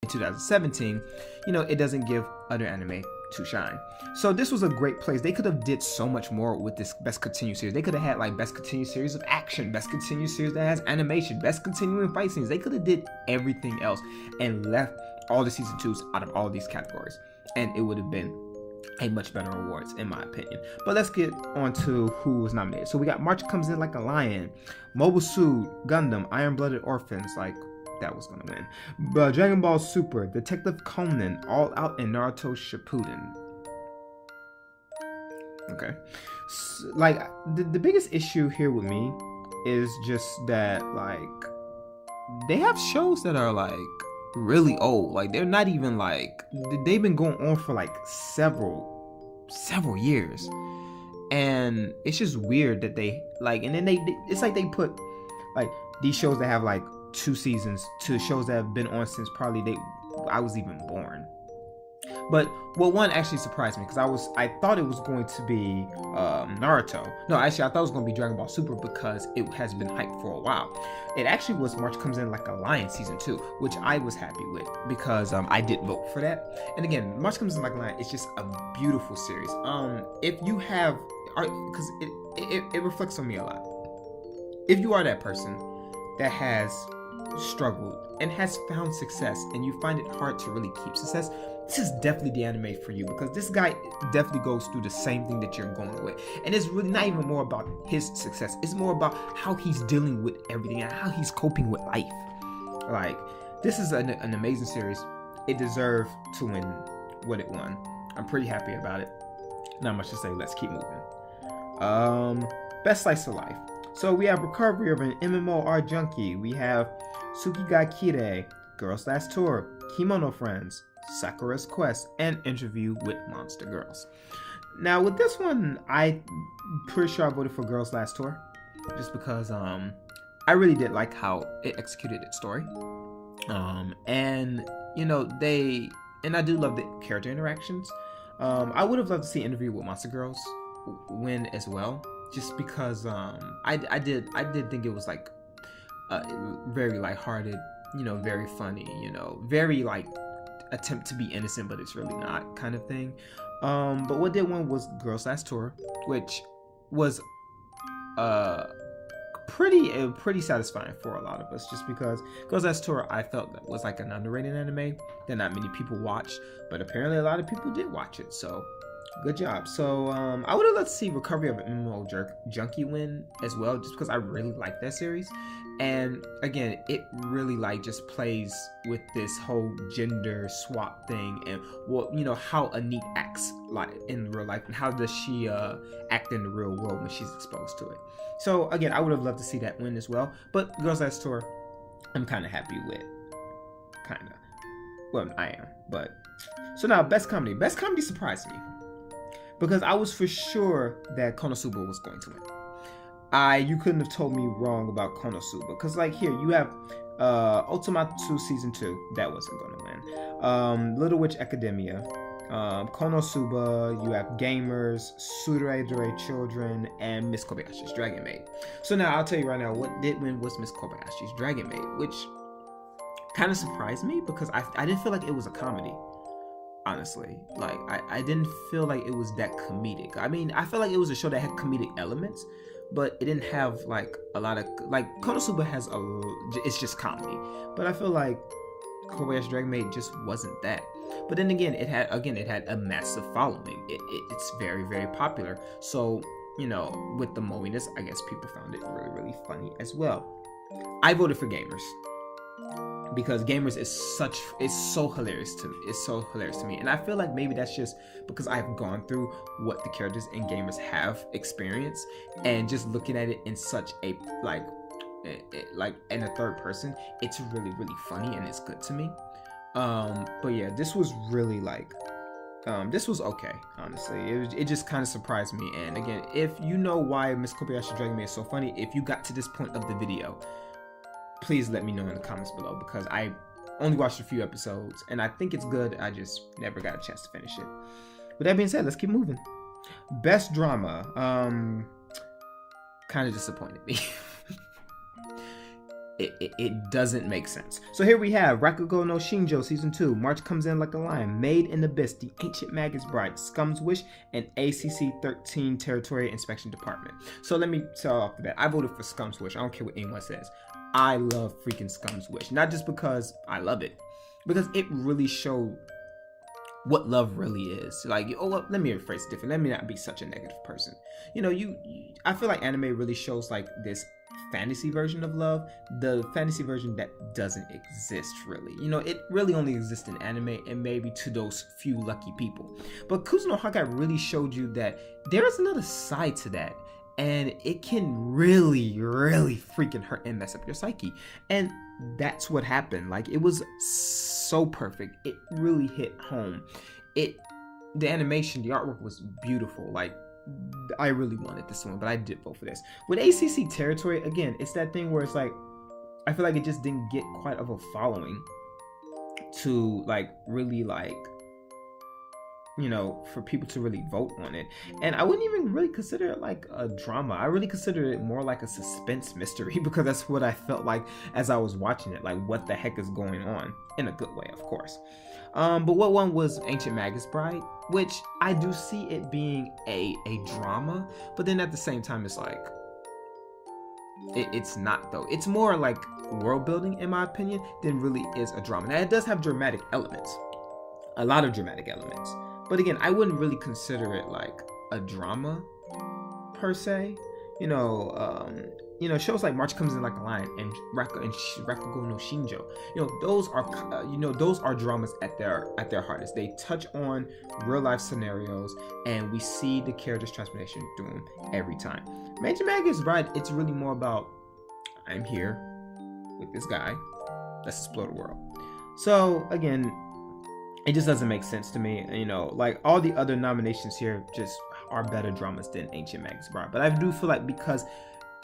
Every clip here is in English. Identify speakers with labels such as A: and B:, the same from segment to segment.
A: in 2017, it doesn't give other anime to shine. So this was a great place. They could have did so much more with this best continued series. They could have had like best continued series of action, best continued series that has animation, best continuing fight scenes. They could have did everything else and left all the season 2s out of all of these categories, and it would have been a much better awards in my opinion. But let's get on to who was nominated. So we got March Comes In Like a Lion, Mobile Suit Gundam, Iron Blooded Orphans, like that was gonna win. But Dragon Ball Super, Detective Conan, All Out, and Naruto Shippuden. Okay, so, like the biggest issue here with me is just that like they have shows that are like really old. Like they're not even like, they've been going on for like several years, and it's just weird that they like, and then it's like they put like these shows that have like 2 seasons to shows that have been on since probably I was even born. But one actually surprised me, because I thought it was going to be Naruto. No, actually I thought it was going to be Dragon Ball Super, because it has been hyped for a while. It actually was March Comes In Like a Lion season 2, which I was happy with, because I did vote for that. And again, March Comes In Like a Lion is just a beautiful series. If you have, because it reflects on me a lot. If you are that person that has struggled and has found success, and you find it hard to really keep success, this is definitely the anime for you, because this guy definitely goes through the same thing that you're going through. And it's really not even more about his success, it's more about how he's dealing with everything and how he's coping with life. Like, this is an amazing series. It deserved to win what it won. I'm pretty happy about it. Not much to say, let's keep moving. Best Slice of Life. So we have Recovery of an MMOR Junkie. We have Tsukiga Kire, Girls Last Tour, Kimono Friends, Sakura's Quest, and Interview with Monster Girls. Now with this one, I'm pretty sure I voted for Girls Last Tour, just because I really did like how it executed its story. And I do love the character interactions. I would have loved to see Interview with Monster Girls win as well, just because I did think it was like very lighthearted, very funny, very like attempt to be innocent but it's really not kind of thing. But what did win was Girls Last Tour, which was pretty satisfying for a lot of us, just because Girls Last Tour I felt that was like an underrated anime that not many people watched, but apparently a lot of people did watch it, so good job. So I would have loved to see Recovery of an MMO Junkie win as well, just because I really like that series. And again, it really like just plays with this whole gender swap thing, and how Anit acts like in real life, and how does she act in the real world when she's exposed to it. So again, I would have loved to see that win as well. But Girls Last Tour, I'm kind of happy with. Well, I am. But so now Best Comedy. Best Comedy surprised me, because I was for sure that Konosuba was going to win. You couldn't have told me wrong about Konosuba, because like here you have Ultimatu Season 2, that wasn't going to win. Little Witch Academia, Konosuba, you have Gamers, Tsurayadore Children, and Miss Kobayashi's Dragon Maid. So now I'll tell you right now, what did win was Miss Kobayashi's Dragon Maid, which kind of surprised me, because I didn't feel like it was a comedy. Honestly, like I didn't feel like it was that comedic. I mean, I felt like it was a show that had comedic elements, but it didn't have like a lot of, like, Konosuba has it's just comedy, but I feel like Kobayashi Dragon Maid just wasn't that. But then again, it had a massive following. It's very, very popular. So with the mowiness, I guess people found it really, really funny as well. I voted for Gamers, because Gamers is so hilarious to me. It's so hilarious to me, and I feel like maybe that's just because I've gone through what the characters in Gamers have experienced, and just looking at it in such a like in a third person, it's really, really funny and it's good to me. But yeah, this was really like this was okay, honestly. It just kind of surprised me. And again, if you know why Miss Kobayashi Dragon Maid is so funny, if you got to this point of the video, please let me know in the comments below, because I only watched a few episodes and I think it's good. I just never got a chance to finish it. With that being said, let's keep moving. Best Drama. Kind of disappointed me. it doesn't make sense. So here we have Rakugo no Shinjo Season 2. March comes in like a lion. Made in Abyss, The Ancient Magus Bride, Scum's Wish, and ACC 13 Territory Inspection Department. So let me tell off the bat. I voted for Scum's Wish. I don't care what anyone says. I love freaking Scum's Wish. Not just because I love it, because it really showed what love really is. Like, oh, well, let me rephrase it different. Let me not be such a negative person. You know, I feel like anime really shows like this fantasy version of love, the fantasy version that doesn't exist really. You know, it really only exists in anime and maybe to those few lucky people. But Kuzuno Haggai really showed you that there is another side to that, and it can really freaking hurt and mess up your psyche. And that's what happened. Like, it was so perfect. It really hit home. The animation, the artwork was beautiful. Like, I really wanted this one, but I did vote for this. With ACC Territory, again, it's that thing where it's like, I feel like it just didn't get quite of a following to like really like, you know, for people to really vote on it. And I wouldn't even really consider it like a drama. I really consider it more like a suspense mystery, because that's what I felt like as I was watching it. Like, what the heck is going on? In a good way, of course. But what one was Ancient Magus Bride, which I do see it being a drama, but then at the same time, it's like, it's not though. It's more like world building, in my opinion, than really is a drama. Now, it does have dramatic elements, a lot of dramatic elements. But again, I wouldn't really consider it like a drama per se. You know, shows like March Comes in Like a Lion and Rakugo no Shinjo. You know, those are dramas at their hardest. They touch on real life scenarios, and we see the character's transformation through them every time. Major Magus Bride, it's really more about, I'm here with this guy, let's explore the world. So again, it just doesn't make sense to me. You know, like all the other nominations here just are better dramas than Ancient Magus Bride. But I do feel like because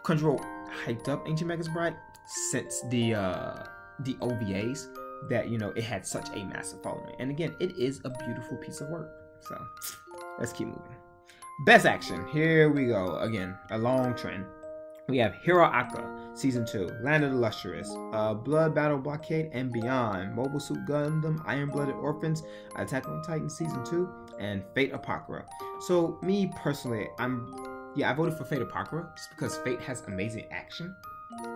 A: Crunchyroll hyped up Ancient Magus Bride since the OVAs, that, you know, it had such a massive following. And again, it is a beautiful piece of work. So let's keep moving. Best action. Here we go. Again, a long trend. We have Hero Aka, Season 2, Land of the Lustrous, Blood Battle Blockade and Beyond, Mobile Suit Gundam, Iron Blooded Orphans, Attack on Titan Season 2, and Fate Apocrypha. So me personally, I voted for Fate Apocrypha just because Fate has amazing action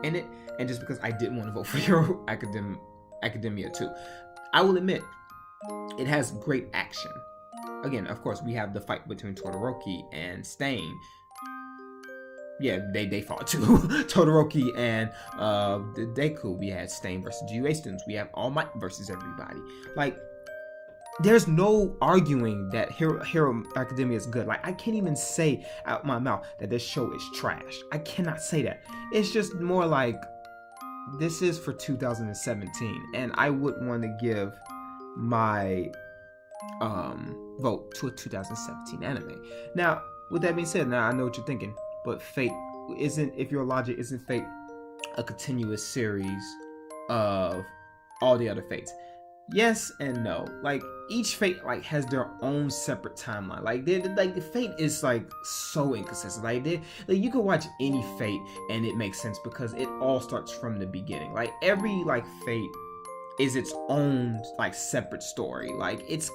A: in it, and just because I didn't want to vote for Hero Academia 2. I will admit, it has great action. Again, of course, we have the fight between Todoroki and Stain. Yeah, they fought too. Todoroki and Deku. We had Stain versus GUA students. We have All Might versus everybody. Like, there's no arguing that Hero Academia is good. Like, I can't even say out my mouth that this show is trash. I cannot say that. It's just more like, this is for 2017, and I would want to give my vote to a 2017 anime. Now, with that being said, now I know what you're thinking, but Fate isn't, if your logic isn't Fate a continuous series of all the other Fates? Yes and no. Like, each Fate like has their own separate timeline. Like, the Fate is like so inconsistent. Like, you can watch any Fate and it makes sense because it all starts from the beginning. Like, every like Fate is its own like separate story. Like, it's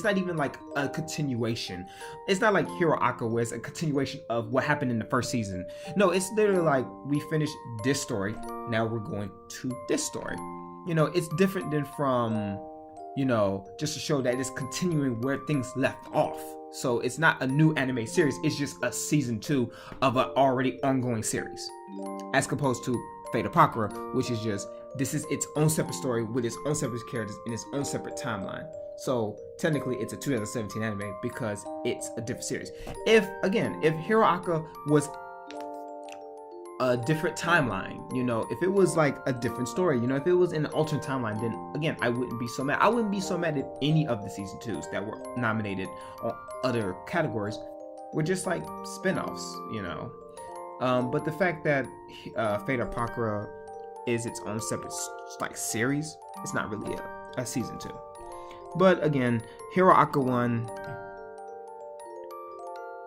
A: not even like a continuation. It's not like Hero Aka where it's a continuation of what happened in the first season. No, it's literally like, we finished this story, now we're going to this story. You know, it's different than from, you know, just to show that it's continuing where things left off. So it's not a new anime series, it's just a season 2 of an already ongoing series, as opposed to Fate Apocrypha, which is just, this is its own separate story with its own separate characters in its own separate timeline. So technically it's a 2017 anime because it's a different series. If Hero Aka was a different timeline, you know, if it was like a different story, you know, if it was in an alternate timeline, then again, I wouldn't be so mad. I wouldn't be so mad at any of the season 2s that were nominated on other categories. Were just like spin-offs, you know. But the fact that Fate Apocrypha is its own separate like series, it's not really a season 2. But again, Hero Aka 1,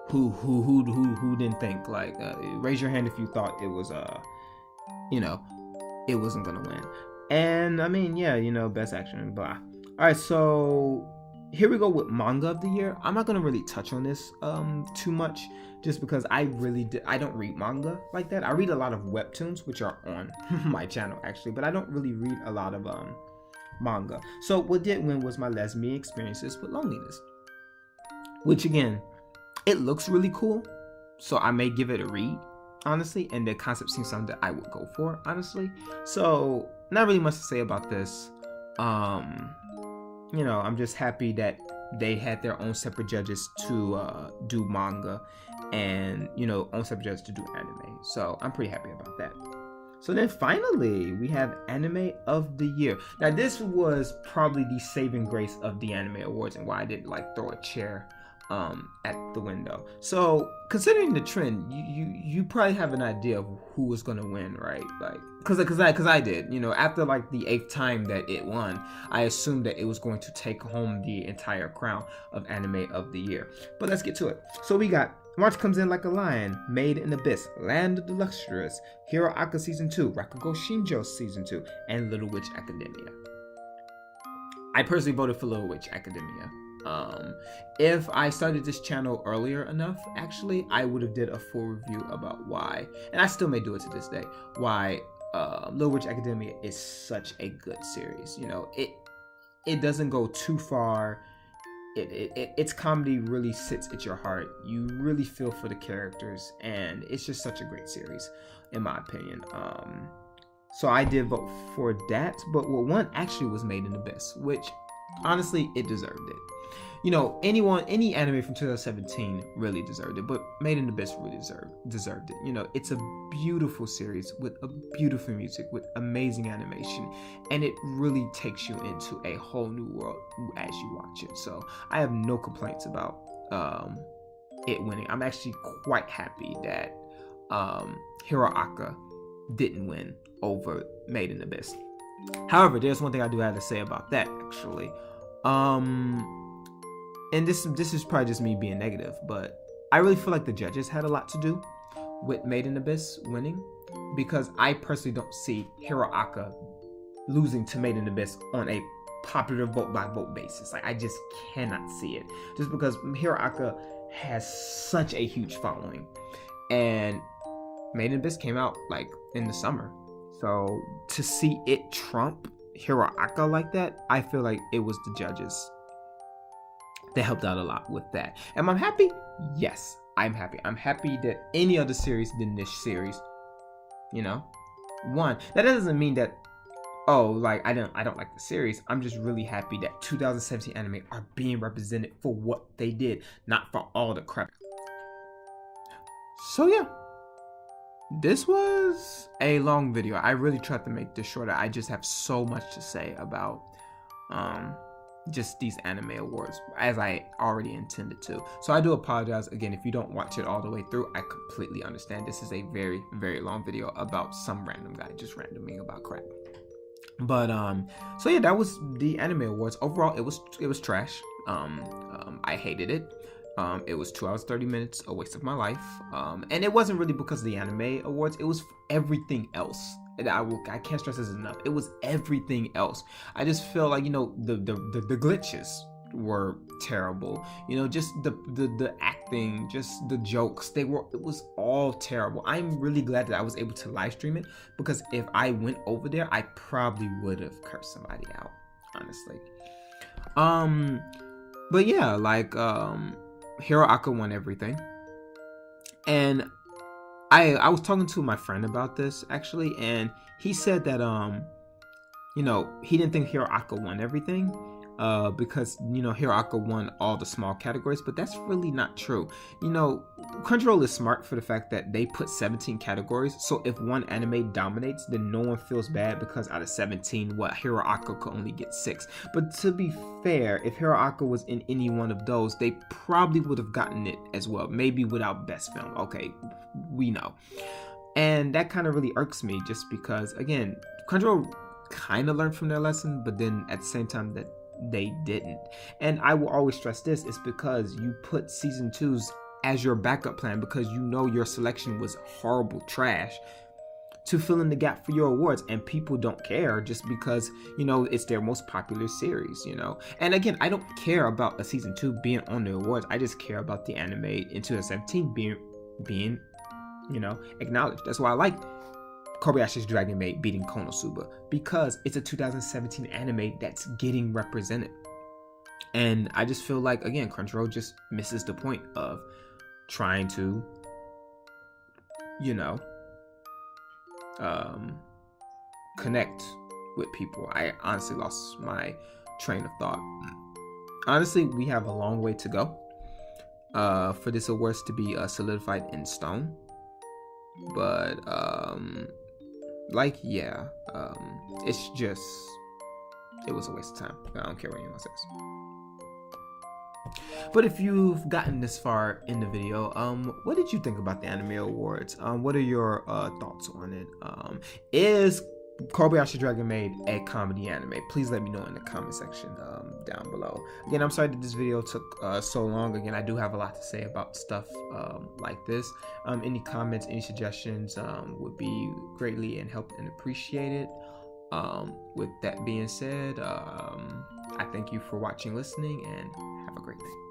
A: who didn't think, like, raise your hand if you thought it was you know, it wasn't gonna win. And I mean, yeah, best action, blah. All right, so here we go with manga of the year. I'm not gonna really touch on this too much, just because I don't read manga like that. I read a lot of webtoons, which are on my channel actually, but I don't really read a lot of manga. So what did win was my lesbian experiences with loneliness, which again, it looks really cool, so I may give it a read, honestly, and the concept seems something that I would go for, honestly. So not really much to say about this. I'm just happy that they had their own separate judges to do manga, and own separate judges to do anime. So I'm pretty happy about that. So then finally we have anime of the year. Now this was probably the saving grace of the anime awards, and why I didn't throw a chair at the window. So considering the trend, you probably have an idea of who was gonna win, right? Because I did. After the 8th time that it won, I assumed that it was going to take home the entire crown of anime of the year. But let's get to it. So we got March Comes In Like a Lion, Made in Abyss, Land of the Lustrous, Hero Aka Season 2, Rakugo Shinjo Season 2, and Little Witch Academia. I personally voted for Little Witch Academia. If I started this channel earlier enough, actually, I would have did a full review about why, and I still may do it to this day, why Little Witch Academia is such a good series. It doesn't go too far. Its comedy really sits at your heart. You really feel for the characters, and it's just such a great series, in my opinion. So I did vote for that, but what won actually was Made in Abyss, which honestly, it deserved it. Any anime from 2017 really deserved it, but Made in Abyss really deserved it. It's a beautiful series with a beautiful music, with amazing animation, and it really takes you into a whole new world as you watch it. So I have no complaints about it winning. I'm actually quite happy that Hero Aka didn't win over Made in Abyss. However, there's one thing I do have to say about that, actually. And this is probably just me being negative, but I really feel like the judges had a lot to do with Made in Abyss winning, because I personally don't see Hero Aka losing to Made in Abyss on a popular vote by vote basis. I just cannot see it, just because Hero Aka has such a huge following, and Made in Abyss came out in the summer. So to see it trump Hero Aka like that, I feel like it was the judges. They helped out a lot with that. Am I happy? Yes, I'm happy. I'm happy that any other series than this series, won. That doesn't mean that, I don't like the series. I'm just really happy that 2017 anime are being represented for what they did, not for all the crap. So yeah. This was a long video. I really tried to make this shorter. I just have so much to say about just these anime awards, as I already intended to. So I do apologize again if you don't watch it all the way through. I completely understand. This is a very, very long video about some random guy just randoming about crap. But so yeah, that was the anime awards. Overall, it was trash. I hated it. It was 2 hours 30 minutes, a waste of my life. And it wasn't really because of the anime awards. It was everything else. And I can't stress this enough. It was everything else. I just feel like the glitches were terrible. Just the acting, just the jokes. It was all terrible. I'm really glad that I was able to live stream it, because if I went over there, I probably would have cursed somebody out, honestly. But yeah, Hero Aka won everything, and I was talking to my friend about this actually, and he said that he didn't think Hero Aka won everything because Hero Aka won all the small categories, but that's really not true. Crunchyroll is smart for the fact that they put 17 categories, so if one anime dominates, then no one feels bad, because out of 17, Hero Aka could only get 6. But to be fair, if Hero Aka was in any one of those, they probably would have gotten it as well, maybe without best film. Okay, we know. And that kind of really irks me, just because, again, Crunchyroll kind of learned from their lesson, but then at the same time that they didn't. And I will always stress this, is because you put season 2s as your backup plan, because your selection was horrible trash. to fill in the gap for your awards, and people don't care just because, you know, it's their most popular series, you know. And again, I don't care about a season 2 being on the awards. I just care about the anime in 2017 being, you know, acknowledged. That's why I like Kobayashi's Dragon Maid beating Konosuba, because it's a 2017 anime that's getting represented. And I just feel like, again, Crunchyroll just misses the point of trying to, you know, connect with people. I honestly lost my train of thought. Honestly, we have a long way to go for this awards to be solidified in stone. But like, yeah, it's just, it was a waste of time. I don't care what anyone says. But if you've gotten this far in the video, what did you think about the Anime Awards? What are your thoughts on it? Is Kobayashi Dragon Maid a comedy anime? Please let me know in the comment section down below. Again, I'm sorry that this video took so long. Again, I do have a lot to say about stuff like this. Any comments, any suggestions would be greatly and helped and appreciated. With that being said, I thank you for watching, listening, and have a great day.